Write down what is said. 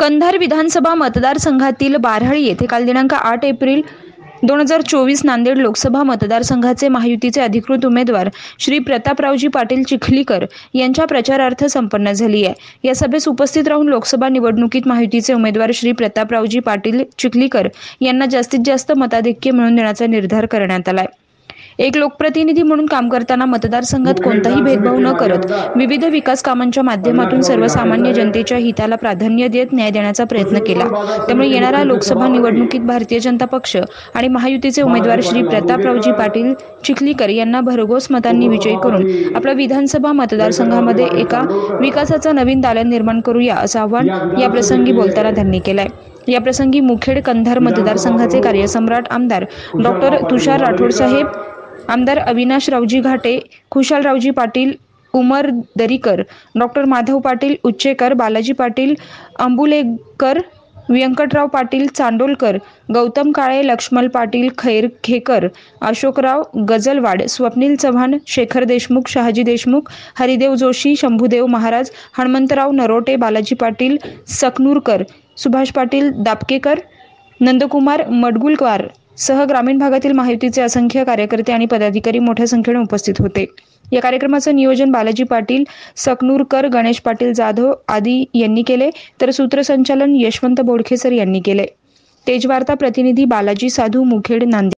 कंधार विधानसभा मतदारसंघातील बाऱ्हाळी येथे काल दिनांक 8 एप्रिल 2024 नांदेड लोकसभा मतदारसंघाचे महायुतीचे अधिकृत उमेदवार श्री प्रतापरावजी पाटील चिखलीकर यांच्या प्रचारार्थ संपन्न झाली आहे। या सभेस उपस्थित राहून लोकसभा निवडणुकीत महायुतीचे उमेदवार श्री प्रतापरावजी पाटील चिखलीकर यांना जास्तीत जास्त मताधिक्य मिळवून देण्याचा निर्धार करण्यात आला आहे। एक लोकप्रतिनिधी म्हणून काम करताना मतदारसंघात कोणताही भेदभाव न करत विविध विकास कामांच्या माध्यमातून सर्वसामान्य जनतेच्या हिताला प्राधान्य देत न्याय देण्याचा प्रयत्न केला। त्यामुळे येणाऱ्या लोकसभा निवडणुकीत भारतीय जनता पक्ष आणि महायुतीचे उमेदवार श्री प्रतापरावजी पाटील चिखलीकर यांना भरघोस मतांनी विजयी करून आपल्या विधानसभा मतदारसंघामध्ये एका विकासाचा नवीन दालन निर्माण करूया असं आवाहन या प्रसंगी बोलताना त्यांनी केलंय। या प्रसंगी मुखेड कंधार मतदारसंघाचे कार्यसम्राट आमदार डॉक्टर तुषार राठोड साहेब, आमदार अविनाश रावजी घाटे, खुशालरावजी पाटील उमर दरीकर, डॉक्टर माधव पाटील उच्चेकर, बालाजी पाटील अंबुलेकर, व्यंकटराव पाटील चांडोलकर, गौतम काळे, लक्ष्मण पाटील खैरखेकर, अशोकराव गजलवाड, स्वप्नील चव्हाण, शेखर देशमुख, शहाजी देशमुख, हरिदेव जोशी, शंभूदेव महाराज, हनुमंतराव नरोटे, बालाजी पाटील सकनूरकर, सुभाष पाटील दापकेकर, नंदकुमार मडगुलकर सह ग्रामीण भागातील महायुतीचे असंख्य कार्यकर्ते आणि पदाधिकारी मोठ्या संख्येने उपस्थित होते। या कार्यक्रमाचं नियोजन बालाजी पाटील सकनूरकर, गणेश पाटील जाधव आदी यांनी केले, तर सूत्रसंचालन यशवंत बोडखेसर यांनी केले। तेजवार्ता प्रतिनिधी बालाजी साधू, मुखेड, नांदेड।